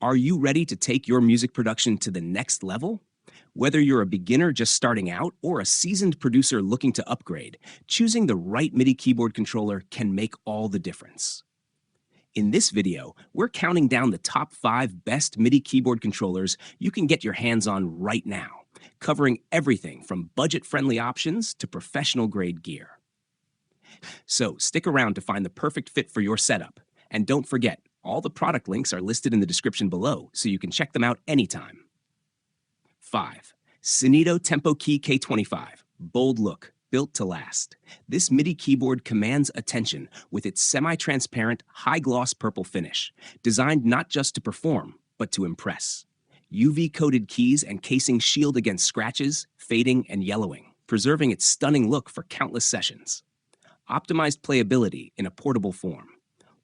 Are you ready to take your music production to the next level? Whether you're a beginner just starting out or a seasoned producer looking to upgrade, choosing the right MIDI keyboard controller can make all the difference. In this video, we're counting down the top 5 best MIDI keyboard controllers you can get your hands on right now, covering everything from budget-friendly options to professional-grade gear. So stick around to find the perfect fit for your setup. And don't forget, all the product links are listed in the description below, so you can check them out anytime. 5. Synido TempoKEY K25. Bold look, built to last. This MIDI keyboard commands attention with its semi-transparent, high-gloss purple finish, designed not just to perform, but to impress. UV-coated keys and casing shield against scratches, fading, and yellowing, preserving its stunning look for countless sessions. Optimized playability in a portable form.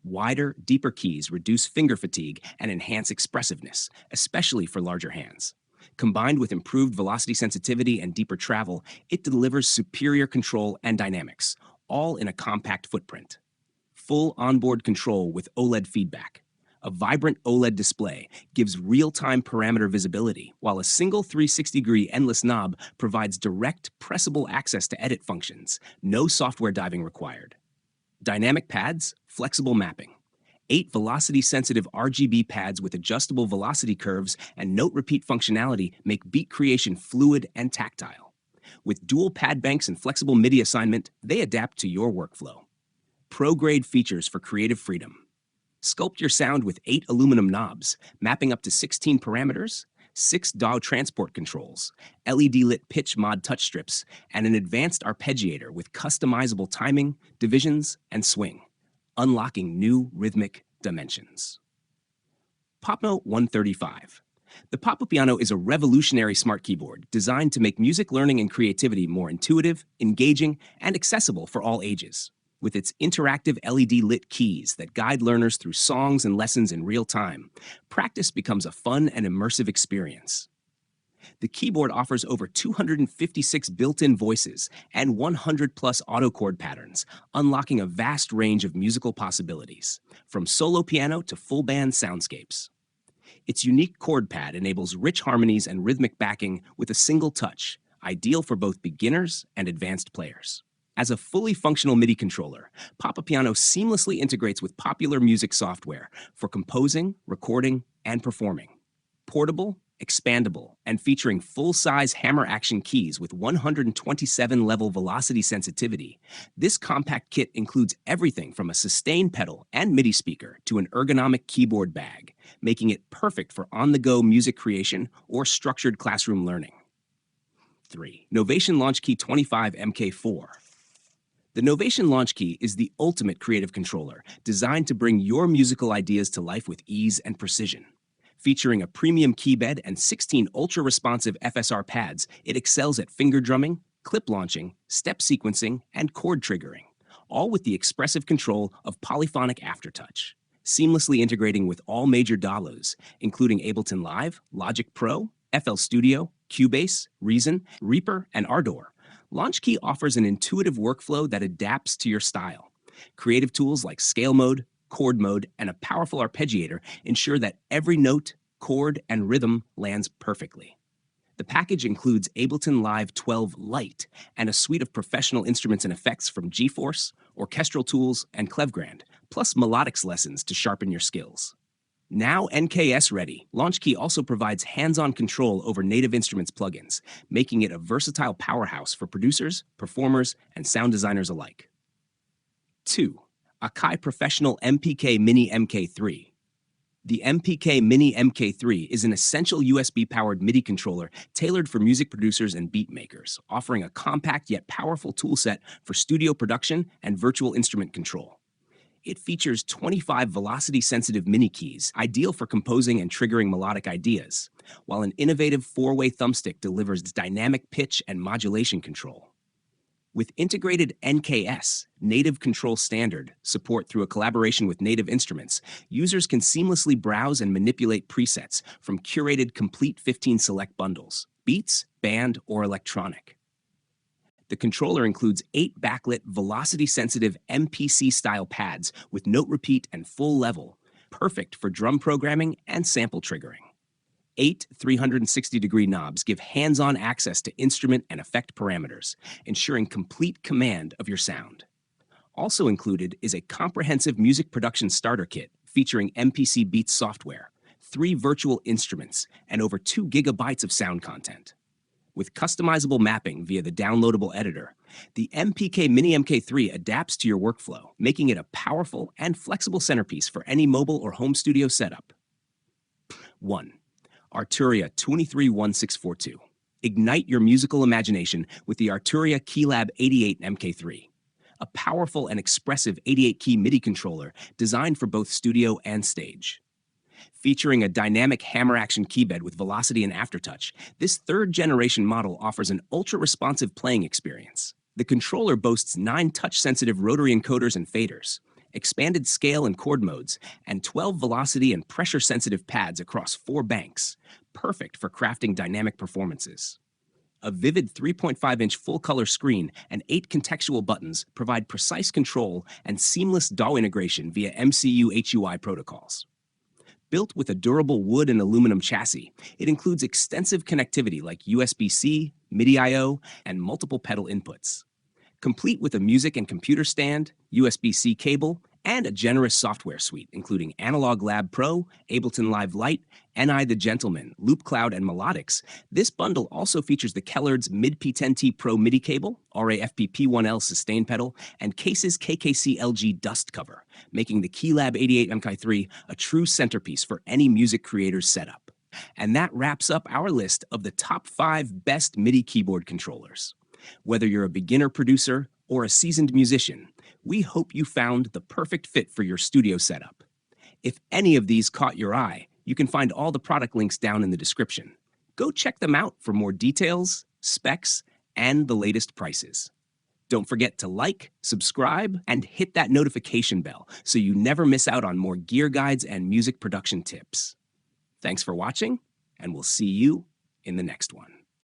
Wider, deeper keys reduce finger fatigue and enhance expressiveness, especially for larger hands. Combined with improved velocity sensitivity and deeper travel, it delivers superior control and dynamics, all in a compact footprint. Full onboard control with OLED feedback. A vibrant OLED display gives real-time parameter visibility, while a single 360-degree endless knob provides direct, pressable access to edit functions. No software diving required. Dynamic pads, flexible mapping. 8 velocity-sensitive RGB pads with adjustable velocity curves and note repeat functionality make beat creation fluid and tactile. With dual pad banks and flexible MIDI assignment, they adapt to your workflow. Pro-grade features for creative freedom. Sculpt your sound with 8 aluminum knobs, mapping up to 16 parameters, 6 DAW transport controls, LED-lit pitch mod touch strips, and an advanced arpeggiator with customizable timing, divisions, and swing, unlocking new rhythmic dimensions. Popnote 135. The POPUPIANO is a revolutionary smart keyboard designed to make music learning and creativity more intuitive, engaging, and accessible for all ages. With its interactive LED-lit keys that guide learners through songs and lessons in real time, practice becomes a fun and immersive experience. The keyboard offers over 256 built-in voices and 100-plus auto chord patterns, unlocking a vast range of musical possibilities, from solo piano to full-band soundscapes. Its unique chord pad enables rich harmonies and rhythmic backing with a single touch, ideal for both beginners and advanced players. As a fully functional MIDI controller, POPUPIANO seamlessly integrates with popular music software for composing, recording, and performing. Portable, expandable, and featuring full-size hammer action keys with 127-level velocity sensitivity, this compact kit includes everything from a sustain pedal and MIDI speaker to an ergonomic keyboard bag, making it perfect for on-the-go music creation or structured classroom learning. 3. Novation Launchkey 25 MK4. The Novation Launchkey is the ultimate creative controller, designed to bring your musical ideas to life with ease and precision. Featuring a premium keybed and 16 ultra-responsive FSR pads, it excels at finger drumming, clip launching, step sequencing, and chord triggering, all with the expressive control of polyphonic aftertouch. Seamlessly integrating with all major DAWs, including Ableton Live, Logic Pro, FL Studio, Cubase, Reason, Reaper, and Ardour, Launchkey offers an intuitive workflow that adapts to your style. Creative tools like scale mode, chord mode, and a powerful arpeggiator ensure that every note, chord, and rhythm lands perfectly. The package includes Ableton Live 12 Lite and a suite of professional instruments and effects from GeForce, orchestral tools, and Clevgrand, plus melodics lessons to sharpen your skills. Now NKS ready, Launchkey also provides hands-on control over Native Instruments plugins, making it a versatile powerhouse for producers, performers, and sound designers alike. 2. Akai Professional MPK Mini MK3. The MPK Mini MK3 is an essential USB-powered MIDI controller tailored for music producers and beat makers, offering a compact yet powerful toolset for studio production and virtual instrument control. It features 25 velocity-sensitive MIDI keys, ideal for composing and triggering melodic ideas, while an innovative 4-way thumbstick delivers dynamic pitch and modulation control. With integrated NKS, Native Control Standard, support through a collaboration with Native Instruments, users can seamlessly browse and manipulate presets from curated complete 15 select bundles, beats, band, or electronic. The controller includes 8 backlit, velocity-sensitive MPC-style pads with note repeat and full level, perfect for drum programming and sample triggering. 8 360-degree knobs give hands-on access to instrument and effect parameters, ensuring complete command of your sound. Also included is a comprehensive music production starter kit featuring MPC Beats software, 3 virtual instruments, and over 2 gigabytes of sound content. With customizable mapping via the downloadable editor, the MPK Mini MK3 adapts to your workflow, making it a powerful and flexible centerpiece for any mobile or home studio setup. 1. Arturia 231642. Ignite your musical imagination with the Arturia Keyab 88 MK3, a powerful and expressive 88-key MIDI controller designed for both studio and stage. Featuring a dynamic hammer-action keybed with velocity and aftertouch, this third-generation model offers an ultra-responsive playing experience. The controller boasts 9 touch-sensitive rotary encoders and faders, expanded scale and chord modes, and 12 velocity and pressure-sensitive pads across 4 banks, perfect for crafting dynamic performances. A vivid 3.5-inch full-color screen and 8 contextual buttons provide precise control and seamless DAW integration via MCU HUI protocols. Built with a durable wood and aluminum chassis, it includes extensive connectivity like USB-C, MIDI I/O, and multiple pedal inputs. Complete with a music and computer stand, USB-C cable, and a generous software suite, including Analog Lab Pro, Ableton Live Lite, NI The Gentleman, Loop Cloud, and Melodics, this bundle also features the Kellard's MID-P10T Pro MIDI cable, RAFP P1L sustain pedal, and Case's KKC LG dust cover, making the Keyab 88 MK3 a true centerpiece for any music creator's setup. And that wraps up our list of the top 5 best MIDI keyboard controllers. Whether you're a beginner producer or a seasoned musician, we hope you found the perfect fit for your studio setup. If any of these caught your eye, you can find all the product links down in the description. Go check them out for more details, specs, and the latest prices. Don't forget to like, subscribe, and hit that notification bell so you never miss out on more gear guides and music production tips. Thanks for watching, and we'll see you in the next one.